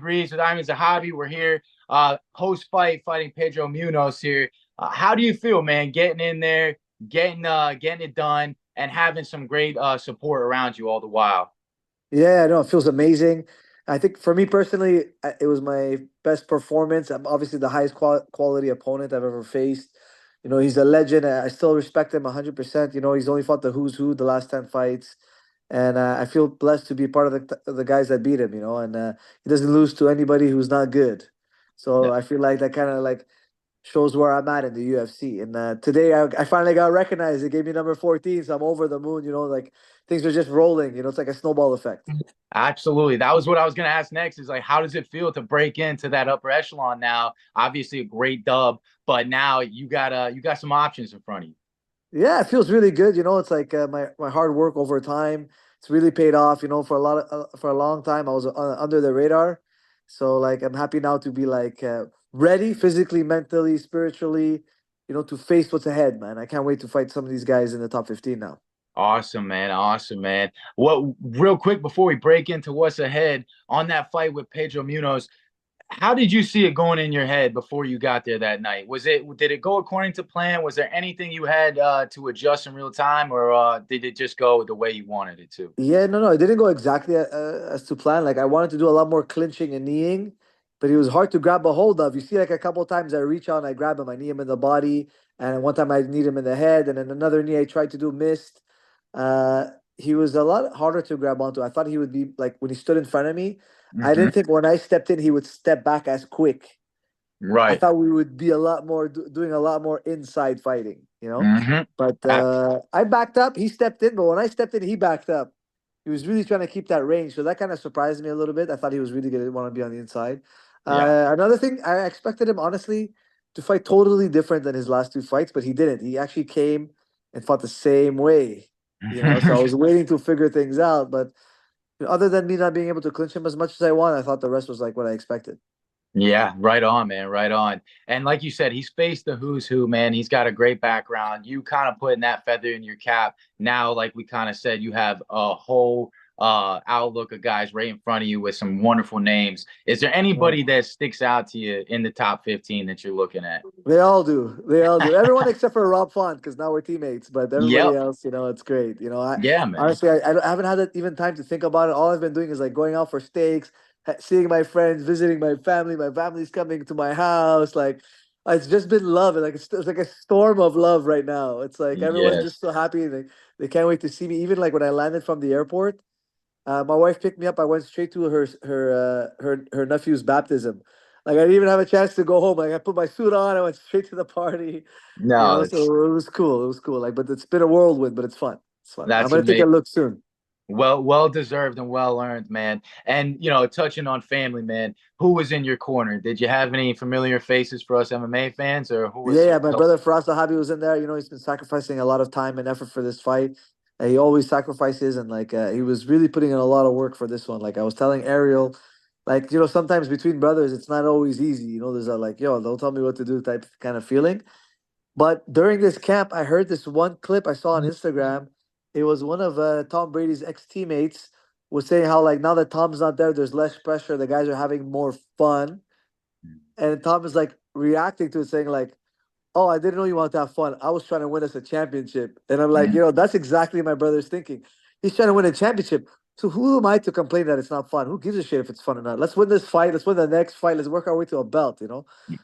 MMABREEZ with Armenian Zahabi. We're here, host fighting Pedro Munoz here. How do you feel, man? Getting in there, getting it done, and having some great support around you all the while. Yeah, no, it feels amazing. I think for me personally, it was my best performance. I'm obviously the highest quality opponent I've ever faced. He's a legend. I still respect him 100%. He's only fought the who's who the last 10 fights. And I feel blessed to be part of the guys that beat him, and he doesn't lose to anybody who's not good. So Yeah. I feel like that kind of like shows where I'm at in the UFC. And today I finally got recognized. They gave me number 14, so I'm over the moon. Like things are just rolling. It's like a snowball effect. Absolutely. That was what I was going to ask next is like, how does it feel to break into that upper echelon now? Obviously a great dub, but now you got some options in front of you. Yeah, it feels really good. It's like my hard work over time. It's really paid off. For a long time I was under the radar. So like I'm happy now to be like ready physically, mentally, spiritually, to face what's ahead, man. I can't wait to fight some of these guys in the top 15 now. Awesome, man. Awesome, man. What real quick before we break into what's ahead on that fight with Pedro Munoz, how did you see it going in your head before you got there that night? Did it go according to plan? Was there anything you had to adjust in real time, or did it just go the way you wanted it to? Yeah, no, it didn't go exactly as to plan. Like I wanted to do a lot more clinching and kneeing, but it was hard to grab a hold of. You see, like a couple of times I reach out and I grab him, I knee him in the body, and one time I knee him in the head, and then another knee I tried to do missed. Uh, he was a lot harder to grab onto. I thought he would be like when he stood in front of me. I Hmm. didn't think when I stepped in he would step back as quick. I Right. thought we would be a lot more doing a lot more inside fighting. Hmm. But I backed up. He stepped in, but when I stepped in, he backed up. He was really trying to keep that range, so that kind of surprised me a little bit. I thought he was really going to want to be on the inside. Yeah. Another thing, I expected him honestly to fight totally different than his last two fights, but he didn't. He actually came and fought the same way. So I was waiting to figure things out, but other than me not being able to clinch him as much as I want, I thought the rest was like what I expected. Yeah, right on, man, right on. And like you said, he's faced the who's who, man. He's got a great background. You kind of putting that feather in your cap. Now, like we kind of said, you have a whole outlook of guys right in front of you with some wonderful names. Is there anybody that sticks out to you in the top 15 that you're looking at? They all do. They all do. Everyone except for Rob Font, because now we're teammates. But everybody Yep. else, it's great. I Yeah, man. honestly, I haven't had even time to think about it. All I've been doing is like going out for steaks, seeing my friends, visiting my family. My family's coming to my house. Like it's just been love. And like it's like a storm of love right now. It's like everyone's just Yes. so happy. They can't wait to see me. Even like when I landed from the airport, my wife picked me up. I went straight to her nephew's baptism. Like I didn't even have a chance to go home. Like I put my suit on. I went straight to the party. No, So it was cool. It was cool. Like, but it's been a whirlwind, but it's fun. It's fun. I'm that's gonna take a amazing. look soon. Well deserved and well earned, man. And touching on family, man, who was in your corner? Did you have any familiar faces for us MMA fans, or who Yeah, was yeah. My brother Firaz Zahabi was in there. He's been sacrificing a lot of time and effort for this fight. He always sacrifices, and like he was really putting in a lot of work for this one. Like I was telling Ariel, like sometimes between brothers, it's not always easy. There's a like, yo, don't tell me what to do type kind of feeling. But during this camp, I heard this one clip I saw on Instagram. It was one of Tom Brady's ex teammates was saying how like now that Tom's not there, there's less pressure. The guys are having more fun, and Tom is like reacting to it, saying like, "Oh, I didn't know you wanted to have fun. I was trying to win us a championship." And I'm like, that's exactly my brother's thinking. He's trying to win a championship. So who am I to complain that it's not fun? Who gives a shit if it's fun or not? Let's win this fight. Let's win the next fight. Let's work our way to a belt.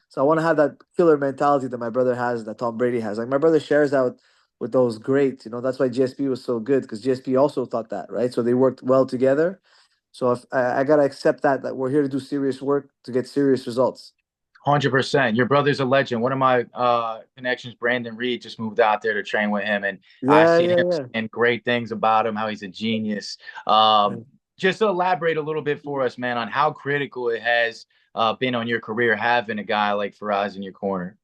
So I want to have that killer mentality that my brother has, that Tom Brady has. Like my brother shares that with those greats. That's why GSP was so good because GSP also thought that, right? So they worked well together. So if I gotta accept that we're here to do serious work to get serious results. 100%. Your brother's a legend. One of my connections, Brandon Reed, just moved out there to train with him, and I've Yeah, seen yeah, him yeah. saying great things about him, how he's a genius. Just to elaborate a little bit for us, man, on how critical it has been on your career having a guy like Firaz in your corner.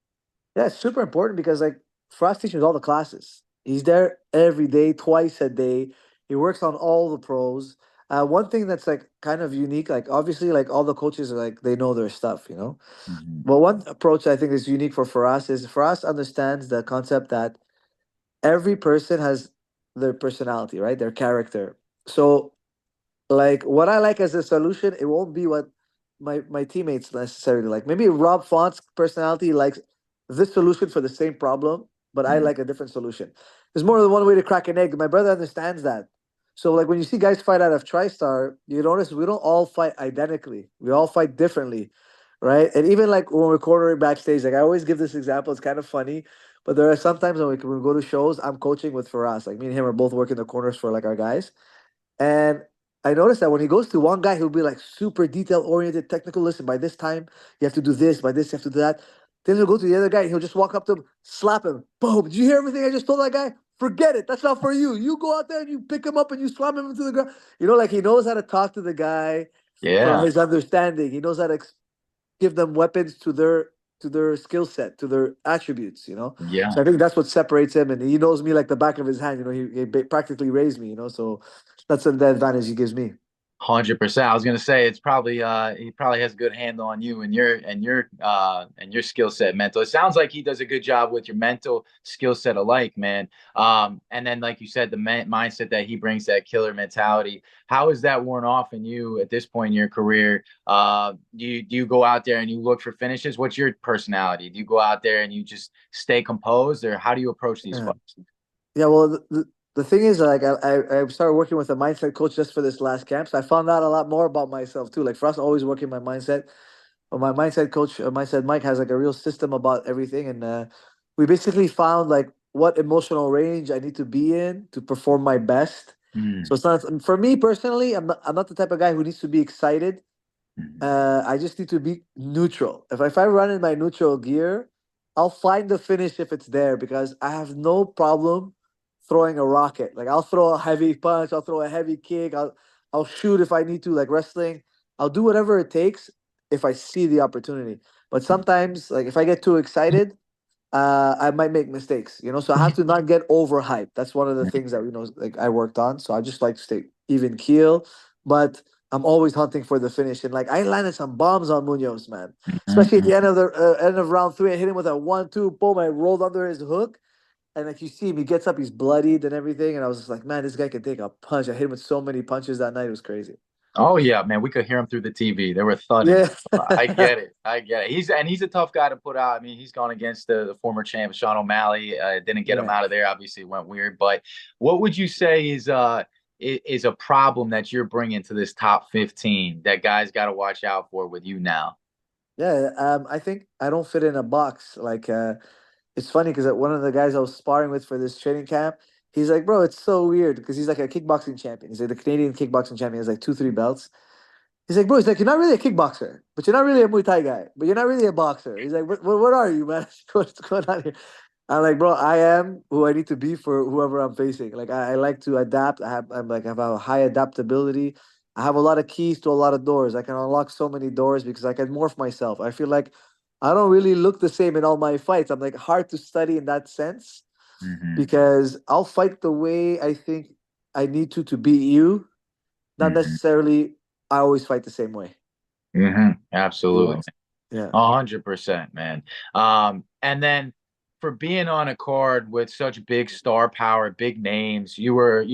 Yeah, it's super important because like Frost teaches all the classes. He's there every day, twice a day. He works on all the pros. One thing that's like kind of unique, like obviously, like all the coaches are like they know their stuff. Mhm. But one approach I think is unique for Faraz is Faraz understands the concept that every person has their personality, right? Their character. So like what I like as a solution, it won't be what my teammates necessarily. Like maybe Rob Font's personality likes this solution for the same problem, but I Mm. like a different solution. There's more than one way to crack an egg. My brother understands that. So like when you see guys fight out of TriStar, you notice we don't all fight identically. We all fight differently, right? And even like when we're cornering backstage, like I always give this example. It's kind of funny, but there are sometimes when we go to shows, I'm coaching with Firaz. Like me and him are both working the corners for like our guys. And I noticed that when he goes to one guy, he'll be like super detail oriented, technical. Listen, by this time, you have to do this. By this, you have to do that. Then he'll go to the other guy and he'll just walk up to him, slap him. Boom. Did you hear everything I just told that guy? Forget it. That's not for you. You go out there and you pick him up and you slam him into the ground. You know, like he knows how to talk to the guy from Yeah. his understanding. He knows how to give them weapons to their skill set, to their attributes, you know. Yeah. So I think that's what separates him, and he knows me like the back of his hand. You know, practically raised me, you know. So that's the advantage he gives me. 100%. I was gonna say it's probably he probably has a good handle on you and your skill set mental. It sounds like he does a good job with your mental skill set alike, man. And then like you said, the mindset that he brings, that killer mentality. How is that worn off in you at this point in your career? Do you go out there and you look for finishes? What's your personality? Do you go out there and you just stay composed, or how do you approach these Yeah. fights? Yeah, well, the thing is, like, I started working with a mindset coach just for this last camp, so I found out a lot more about myself too. Like for us, always working my mindset. But my mindset coach, mindset Mike, has like a real system about everything, and we basically found like what emotional range I need to be in to perform my best. So Mm, it's not for me personally. I'm not the type of guy who needs to be excited. mm, I just need to be neutral. If I run in my neutral gear, I'll find the finish if it's there because I have no problem throwing a rocket. Like I'll throw a heavy punch, I'll throw a heavy kick, I'll shoot if I need to, like wrestling. I'll do whatever it takes if I see the opportunity. But sometimes, like if I get too excited, I might make mistakes, you know. So I have to not get overhyped. That's one of the things that like I worked on. So I just like to stay even keel, but I'm always hunting for the finish. And like I landed some bombs on Munoz, man. Especially at mm. the end of round three, I hit him with a 1-2, boom. I rolled under his hook, and like you see him, he gets up, he's bloodied and everything. And I was just like, man, this guy can take a punch. I hit him with so many punches that night. It was crazy. Oh yeah, man, we could hear him through the TV. They were thudding. Yeah. I get it. I get it. He's a tough guy to put out. I mean, he's gone against the former champ Sean O'Malley. Didn't get him Yeah. out of there. Obviously, it went weird. But what would you say is a problem that you're bringing to this top 15 that guys got to watch out for with you now? Yeah. I think I don't fit in a box. Like it's funny because one of the guys I was sparring with for this training camp, he's like, bro, it's so weird because he's like a kickboxing champion. He's like the Canadian kickboxing champion. He has like two, three belts. He's like, bro, he's like, you're not really a kickboxer, but you're not really a Muay Thai guy, but you're not really a boxer. He's like, what are you, man? What's going on here? I'm like, bro, I am who I need to be for whoever I'm facing. Like, I like to adapt. I have a high adaptability. I have a lot of keys to a lot of doors. I can unlock so many doors because I can morph myself. I feel like I don't really look the same in all my fights. I'm like hard to study in that sense Hmm. because I'll fight the way I think I need to beat you. Not Hmm. necessarily I always fight the same way. Hmm. You Absolutely. know? Yeah. 100%, man. And then for being on a card with such big star power, big names, you were,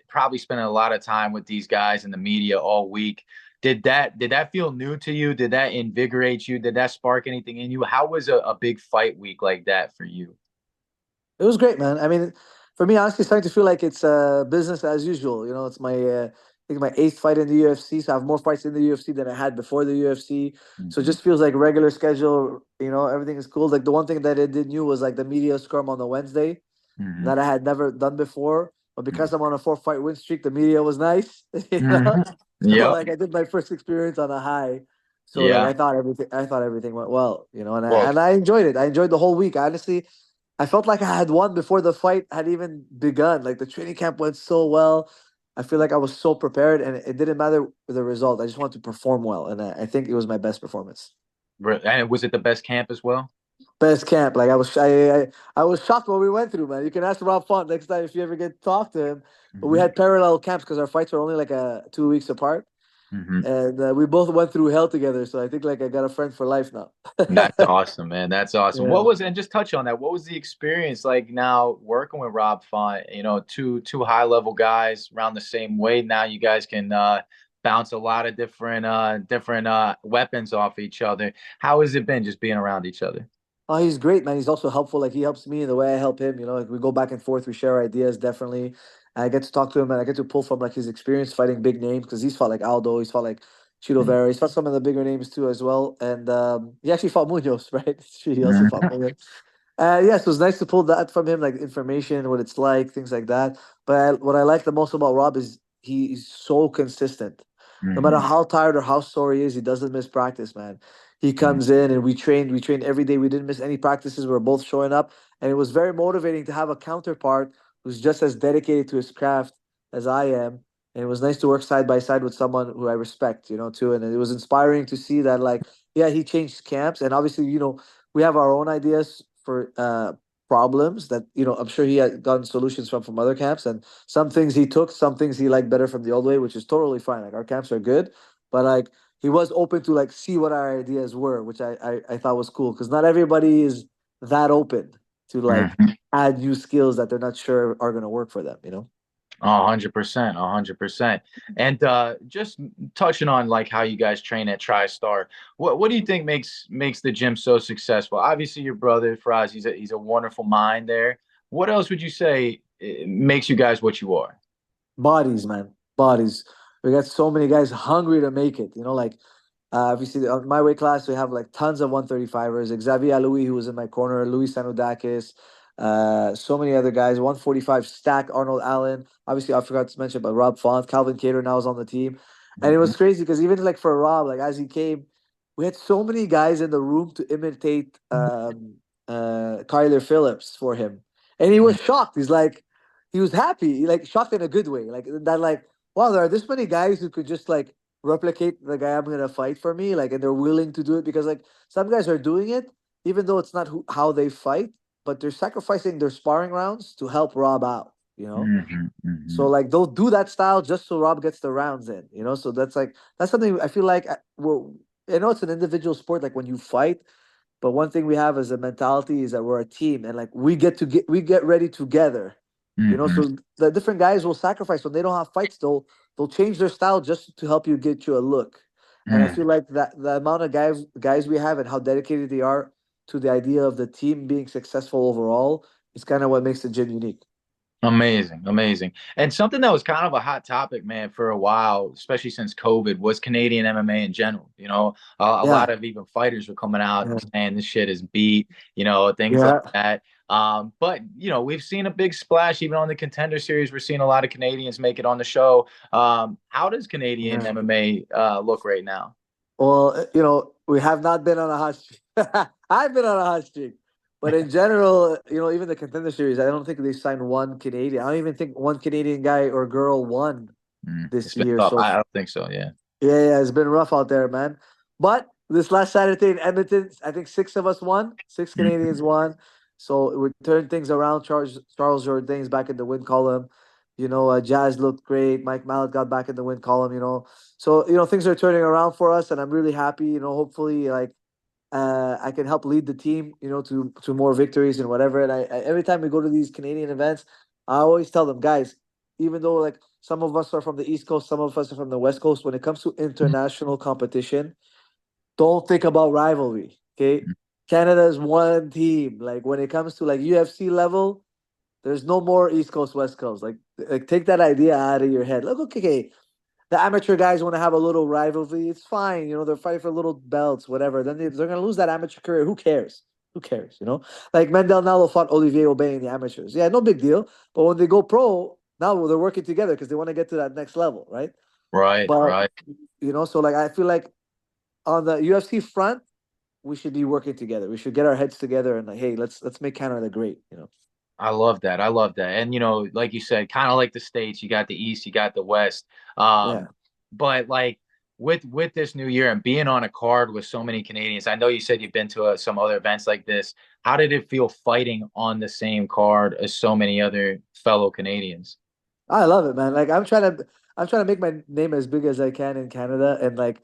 probably spending a lot of time with these guys in the media all week. Did that feel new to you? Did that invigorate you? Did that spark anything in you? How was a big fight week like that for you? It was great, man. I mean, for me, honestly, it's starting to feel like it's business as usual. You know, it's I think my eighth fight in the UFC, so I have more fights in the UFC than I had before the UFC. So it Hmm. just feels like regular schedule. You know, everything is cool. Like the one thing that I did new was like the media scrum on the Wednesday Hmm. that I had never done before. But because I'm on a 4 fight win streak, the media was nice. You know, Hmm. so Yep. like I did my first experience on a high. So like Yeah. I thought everything went well. You know, Well, and I enjoyed it. I enjoyed the whole week. Honestly, I felt like I had won before the fight had even begun. Like the training camp went so well. I feel like I was so prepared, and it didn't matter the result. I just wanted to perform well, and I think it was my best performance. and was it the best camp as well? Best camp. Like I was shocked what we went through, man. You can ask Rob Font next time if you ever get to talk to him. But we Hmm. had parallel camps because our fights were only like 2 weeks apart, Hmm. and we both went through hell together. So I think like I got a friend for life now. That's awesome, man. That's awesome. Yeah. And just touch on that. What was the experience like now working with Rob Font? Two high level guys around the same weight. Now you guys can bounce a lot of different weapons off each other. How has it been just being around each other? Oh, he's great, man. He's also helpful. Like he helps me in the way I help him. You know, like we go back and forth. We share ideas, definitely. I get to talk to him, and I get to pull from like his experience fighting big names because he's fought like Aldo, he's fought like Chito Mm-hmm. Vera, he's fought some of the bigger names too as well. And he actually fought Munoz, right? He also fought Munoz. Yeah, so it's nice to pull that from him, like information, what it's like, things like that. But what I like the most about Rob is he's so consistent. No matter Mm-hmm. how tired or how sore he is, he doesn't miss practice, man. He comes in and we trained every day. We didn't miss any practices. We were both showing up. And it was very motivating to have a counterpart who's just as dedicated to his craft as I am. And it was nice to work side by side with someone who I respect, too. And it was inspiring to see that, like, yeah, he changed camps. And obviously, we have our own ideas for problems that, I'm sure he had gotten solutions from other camps. And some things he took, some things he liked better from the old way, which is totally fine. Like, our camps are good. But, like, he was open to like see what our ideas were, which I thought was cool because not everybody is that open to like Mm-hmm. add new skills that they're not sure are gonna work for them. 100%, 100%. And just touching on like how you guys train at TriStar, what do you think makes the gym so successful? Obviously, your brother Firaz, he's a wonderful mind there. What else would you say makes you guys what you are? Bodies, man, bodies. We got so many guys hungry to make it. Like obviously on my weight class we have like tons of 135ers. Xavier Louis, who was in my corner, Louis Sanudakis, so many other guys. 145 stack Arnold Allen. Obviously, I forgot to mention, but Rob Font, Calvin Cater now is on the team, and it Mhm. was crazy because even like for Rob, like as he came, we had so many guys in the room to imitate Kyler Phillips for him, and he was shocked. He was happy, like shocked in a good way, like that, like wow, there are this many guys who could just like replicate the guy I'm gonna fight for me, like, and they're willing to do it because like some guys are doing it even though it's not how they fight, but they're sacrificing their sparring rounds to help Rob out. Mhm, So mhm, like they'll do that style just so Rob gets the rounds in. So that's something I feel like I know it's an individual sport, like when you fight, but one thing we have as a mentality is that we're a team and like we get ready together. mhm, So the different guys will sacrifice when they don't have fights. They'll change their style just to help you get you a look. And I mhm. feel like that the amount of guys we have and how dedicated they are to the idea of the team being successful overall is kind of what makes the gym unique. Amazing, amazing. And something that was kind of a hot topic, man, for a while, especially since COVID, was Canadian MMA in general. A lot Yeah, of even fighters were coming out yeah, saying this shit is beat, things like yeah, that. But we've seen a big splash even on the Contender Series. We're seeing a lot of Canadians make it on the show. How does Canadian yeah. MMA look right now? Well, we have not been on a hot streak. I've been on a hot streak. But in general, even the contender series, I don't think they signed one Canadian. I don't even think one Canadian guy or girl won It's this been year. tough. So I don't think so. Yeah. yeah, it's been rough out there, man. But this last Saturday in Edmonton, I think six of us won. Six Mhm. Canadians won. So we turned things around. Charles Jourdain's back in the win column. Jazz looked great. Mike Mallet got back in the win column. So things are turning around for us, and I'm really happy. Hopefully, like I can help lead the team. To more victories and whatever. And I every time we go to these Canadian events, I always tell them, guys, even though like some of us are from the East Coast, some of us are from the West Coast. When it comes to international competition, don't think about rivalry. Okay, Canada is one team. Like when it comes to like UFC level, there's no more East Coast West Coast. Like take that idea out of your head. Look, okay, the amateur guys want to have a little rivalry. It's fine. They're fighting for little belts, whatever. Then they're going to lose that amateur career. Who cares? Who cares? Like Mendel Nalo fought Olivier Aubin in the amateurs. Yeah, no big deal. But when they go pro, now they're working together because they want to get to that next level, right? Right, But, right. so like I feel like on the UFC front, we should be working together. We should get our heads together and like, hey, let's make Canada great. I love that. I love that. And like you said, kind of like the States, you got the East, you got the West. Yeah. But like with this new year and being on a card with so many Canadians, I know you said you've been to some other events like this. How did it feel fighting on the same card as so many other fellow Canadians? I love it, man. Like I'm trying to make my name as big as I can in Canada and like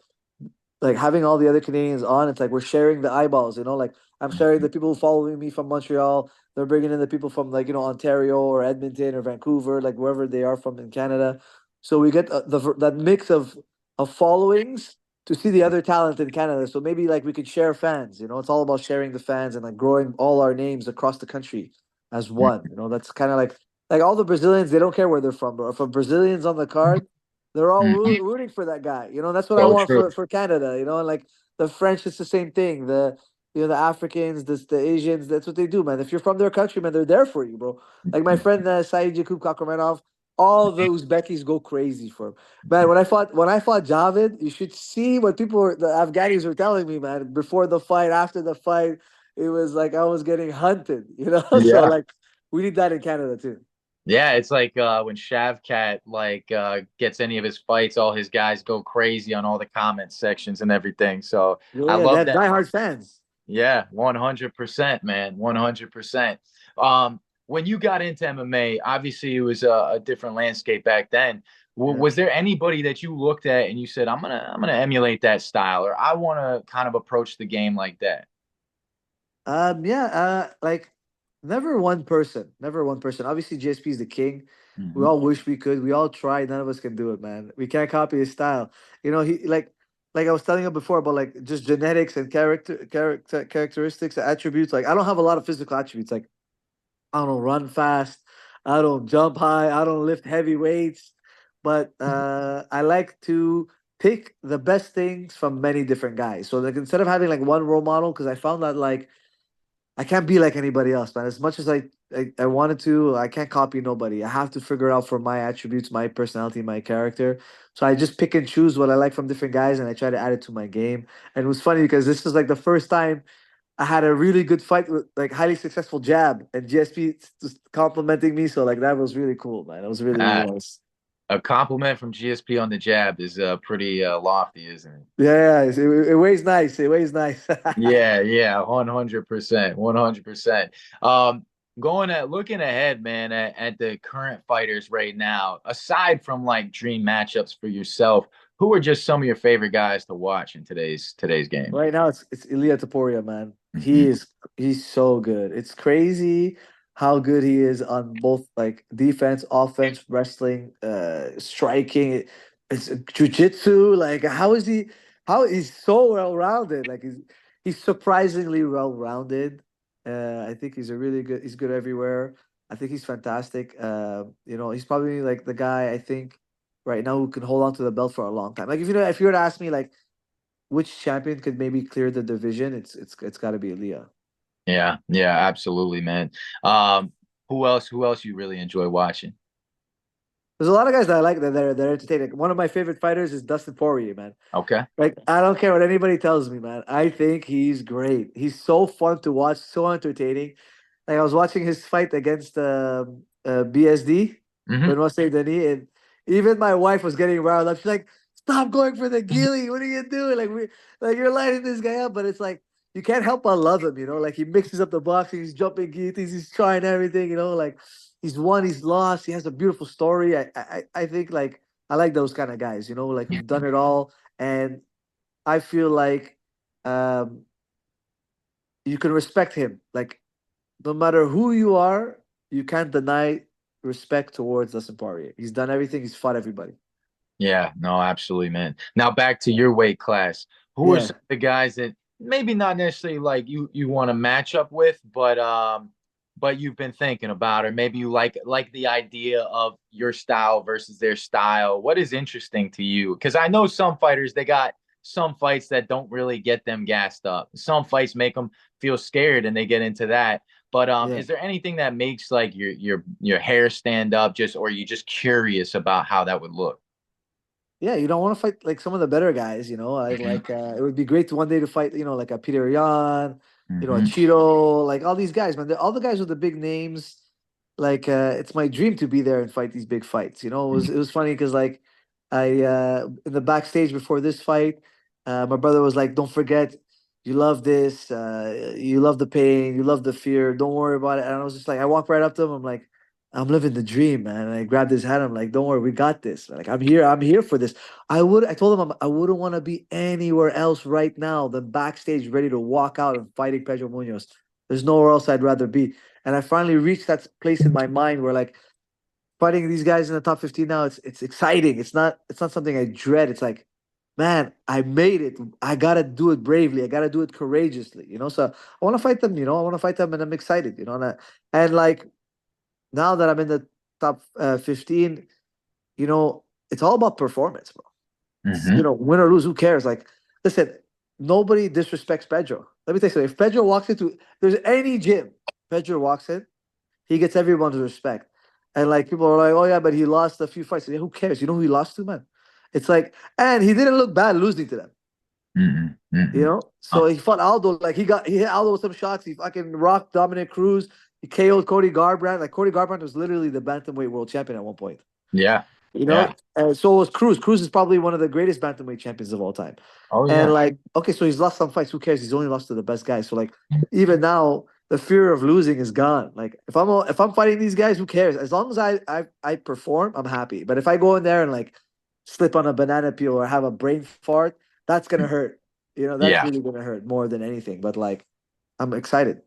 having all the other Canadians on, it's like we're sharing the eyeballs. Like I'm sharing the people who follow me from Montreal. They're bringing in the people from like Ontario or Edmonton or Vancouver, like wherever they are from in Canada. So we get that mix of of followings to see the other talent in Canada. So maybe like we could share fans. You know, it's all about sharing the fans and like growing all our names across the country as one. You know, that's kind of like all the Brazilians. They don't care where they're from, bro. If a Brazilian's on the card, they're all Mhm. rooting for that guy. You know, that's what I So want true. for Canada. You know, and like the French, it's the same thing. The Africans, the Asians, that's what they do, man. If you're from their country, man, they're there for you, bro. Like my friend Saeed Jakub Kakramanov, all the Uzbekis go crazy for him. Man, when I fought Javid, you should see what the Afghanis were telling me, man, before the fight, after the fight. It was like I was getting hunted, you know? So Yeah. like we need that in Canada too. Yeah, it's like when Shavkat like gets any of his fights, all his guys go crazy on all the comment sections and everything. So I Yeah, they love have that. diehard fans. Yeah, 100%, man. 100%. When you got into MMA, obviously it was a different landscape back then. Yeah. Was there anybody that you looked at and you said, I'm gonna emulate that style, or I want to kind of approach the game like that? Yeah, like never one person. Obviously, GSP is the king. We Hmm. all wish we could. We all try. None of us can do it, man. We can't copy his style. You know, he like I was telling you before about like just genetics and characteristics, attributes. Like I don't have a lot of physical attributes. Like I don't run fast. I don't jump high. I don't lift heavy weights. But I like to pick the best things from many different guys. So like instead of having like one role model, because I found that like I can't be like anybody else, man. As much as I wanted to, I can't copy nobody. I have to figure out for my attributes, my personality, my character. So I just pick and choose what I like from different guys and I try to add it to my game. And it was funny because this was like the first time I had a really good fight with like highly successful jab and GSP just complimenting me. So like that was really cool, man. It was really, really Ah, nice. a compliment from GSP on the jab is pretty lofty, isn't it? Yeah, it weighs nice. It weighs nice. Yeah, yeah, 100%, 100%. Going at looking ahead, man, at the current fighters right now, aside from like dream matchups for yourself, who are just some of your favorite guys to watch in today's game? Right now, it's Ilia Topuria, man. Hmm. He's so good. It's crazy how good he is on both like defense, offense, wrestling, striking. It's jujitsu. Like how is he? How he's so well rounded. Like he's surprisingly well rounded. I think he's a really good. He's good everywhere. I think he's fantastic. You know, he's probably like the guy I think right now who can hold on to the belt for a long time. Like if you were to ask me like which champion could maybe clear the division, it's got to be Leah. Yeah, yeah, absolutely, man. Who else you really enjoy watching? There's a lot of guys that I like that they're entertaining. One of my favorite fighters is Dustin Poirier, man. Okay. Like I don't care what anybody tells me, man. I think he's great. He's so fun to watch, so entertaining. Like I was watching his fight against BSD, Hmm. Benoit Saint Denis, and even my wife was getting riled up. She's like, "Stop going for the gilly! What are you doing? Like you're lighting this guy up." But it's like you can't help but love him. You know, like he mixes up the boxing, he's jumping guillotines, he's trying everything. You know, like he's won, he's lost. He has a beautiful story. I think like I like those kind of guys. You know, like who've done it all, and I feel like um you can respect him. Like no matter who you are, you can't deny respect towards Dustin Poirier. He's done everything. He's fought everybody. Yeah, no, absolutely, man. Now back to your weight class. Who are Yeah, some of the guys that maybe not necessarily like you want to match up with, but you've been thinking about, or maybe you like the idea of your style versus their style. What is interesting to you? Because I know some fighters, they got some fights that don't really get them gassed up. Some fights make them feel scared and they get into that. But yeah, is there anything that makes like your hair stand up just or you just curious about how that would look? yeah. You don't want to fight like some of the better guys. You know, I Hmm. like. It would be great to one day to fight. You know, like a Peter Yan, you know, a Hmm. Cheeto, like all these guys, man. All the guys with the big names. Like, it's my dream to be there and fight these big fights. You know, it was funny because like I in the backstage before this fight, my brother was like, "Don't forget, you love this. You love the pain. You love the fear. Don't worry about it." And I was just like, I walked right up to him. I'm like, "I'm living the dream, man." And I grabbed his hand. I'm like, "Don't worry, we got this. Like, I'm here. I'm here for this." I told him I wouldn't want to be anywhere else right now than backstage, ready to walk out and fighting Pedro Munoz. There's nowhere else I'd rather be. And I finally reached that place in my mind where like fighting these guys in the top 15 now, it's exciting. It's not something I dread. It's like man, I made it. I gotta do it bravely. I gotta do it courageously. So I want to fight them. I want to fight them, and I'm excited. And like now that I'm in the top 15, it's all about performance, bro. Hmm. Win or lose, who cares? Like, listen, nobody disrespects Pedro. Let me tell you something. If Pedro walks into there's any gym, Pedro walks in, he gets everyone's respect. And like people are like, oh yeah, but he lost a few fights. Yeah, who cares? You know who he lost to, man? It's like, and he didn't look bad losing to them. Hmm. Hmm. So he fought Aldo. Like he hit Aldo with some shots. He fucking rocked Dominic Cruz. He KO'd Cody Garbrandt. Like Cody Garbrandt was literally the bantamweight world champion at one point. Yeah. You Yeah. know, and so was Cruz. Cruz is probably one of the greatest bantamweight champions of all time. Oh And yeah. like, okay, so he's lost some fights. Who cares? He's only lost to the best guys. So like, even now, the fear of losing is gone. Like, if I'm fighting these guys, who cares? As long as I perform, I'm happy. But if I go in there and like slip on a banana peel or have a brain fart, that's gonna hurt. That's Yeah. really gonna hurt more than anything. But like, I'm excited.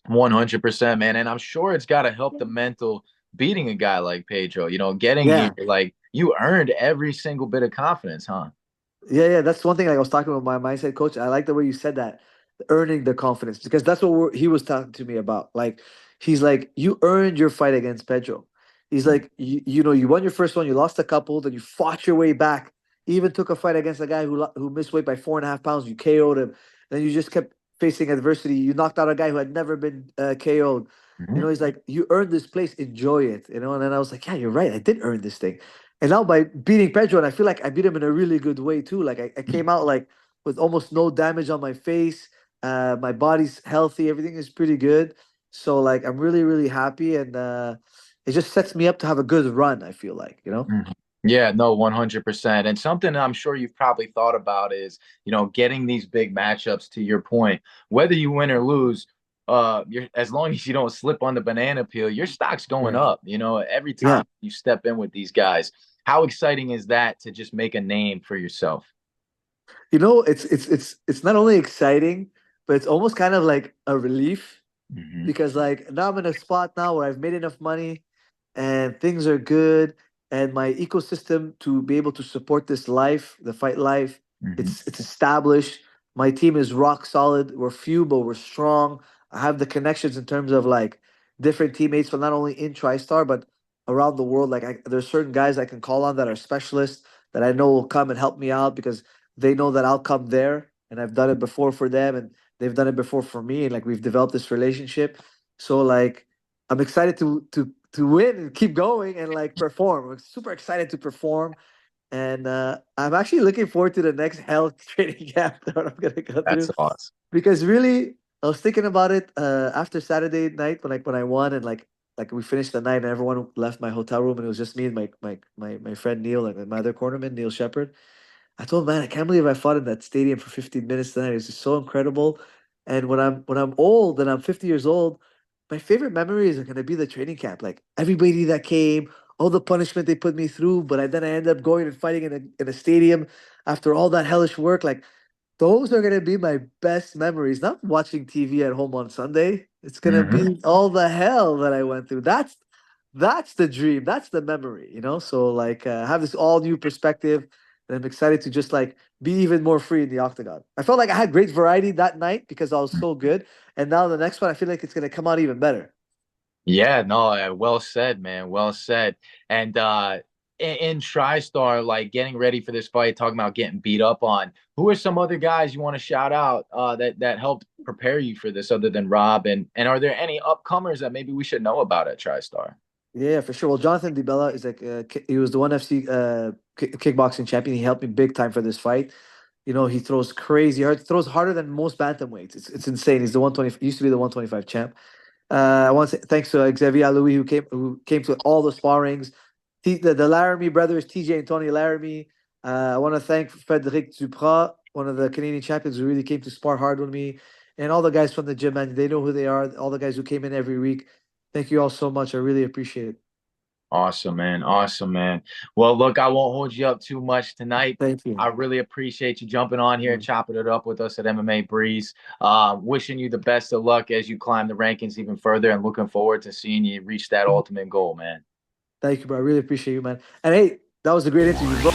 100%, man. And I'm sure it's got to help the mental beating a guy like Pedro, getting here, Yeah. like you earned every single bit of confidence, huh? Yeah. That's one thing. Like I was talking with my mindset coach. I like the way you said that, earning the confidence, because that's what he was talking to me about. Like he's like, you earned your fight against Pedro. He's like, you won your first one, you lost a couple, then you fought your way back. You even took a fight against a guy who missed weight by 4.5 pounds. You KO'd him. Then you just kept facing adversity. You knocked out a guy who had never been KO'd. Mhm. He's like, you earned this place, enjoy it. And then I was like, yeah, you're right. I did earn this thing. And now by beating Pedro, and I feel like I beat him in a really good way too. Like I came out like with almost no damage on my face. My body's healthy, everything is pretty good. So like I'm really, really happy, and it just sets me up to have a good run, I feel like. Mhm. Yeah, no, 100%. And something I'm sure you've probably thought about is, getting these big matchups to your point, whether you win or lose, as long as you don't slip on the banana peel, your stock's going Yeah. up, every Yeah. time you step in with these guys. How exciting is that to just make a name for yourself? It's not only exciting, but it's almost kind of like a relief, Hmm. because like now I'm in a spot now where I've made enough money and things are good, and my ecosystem to be able to support this life, the fight life, Hmm. it's established. My team is rock solid. We're few, but we're strong. I have the connections in terms of like different teammates from not only in TriStar but around the world. Like there's certain guys I can call on that are specialists that I know will come and help me out because they know that I'll come there, and I've done it before for them, and they've done it before for me, and like we've developed this relationship. So like I'm excited to win and keep going and like perform. I'm super excited to perform, and I'm actually looking forward to the next hell training camp that I'm gonna go That's through, awesome. because really I was thinking about it after Saturday night when I won, and like we finished the night and everyone left my hotel room, and it was just me and my friend Neil and my other cornerman Neil Shepard. I told him, man, I can't believe I fought in that stadium for 15 minutes tonight. It's just so incredible. And when I'm old and I'm 50 years old, my favorite memories are gonna be the training camp. Like everybody that came, all the punishment they put me through, but then I ended up going and fighting in a stadium after all that hellish work. Like those are gonna be my best memories. Not watching TV at home on Sunday. It's gonna Hmm. be all the hell that I went through. That's the dream. That's the memory. So like have this all new perspective, and I'm excited to just like be even more free in the octagon. I felt like I had great variety that night because I was so good, and now the next one I feel like it's gonna come out even better. Yeah, no, well said, man. Well said. And in TriStar, like getting ready for this fight, talking about getting beat up on, who are some other guys you want to shout out that helped prepare you for this other than Rob? And are there any upcomers that maybe we should know about at TriStar? Yeah, for sure. Well, Jonathan DiBella is like he was the ONE FC kickboxing champion. He helped me big time for this fight. He throws crazy hard, throws harder than most bantamweights. It's insane. He's the 120. He used to be the 125 champ. I want to say thanks to Xavier Louis who came to all the sparrings. The Laramie brothers, TJ and Tony Laramie. I want to thank Frederic Duprat, one of the Canadian champions who really came to spar hard with me, and all the guys from the gym, man. They know who they are. All the guys who came in every week. Thank you all so much. I really appreciate it. Awesome, man. Awesome, man. Well, look, I won't hold you up too much tonight. Thank you. I really appreciate you jumping on here and Mm. chopping it up with us at MMA Breeze. Wishing you the best of luck as you climb the rankings even further and looking forward to seeing you reach that ultimate goal, man. Thank you, bro. I really appreciate you, man. And hey, that was a great interview, bro.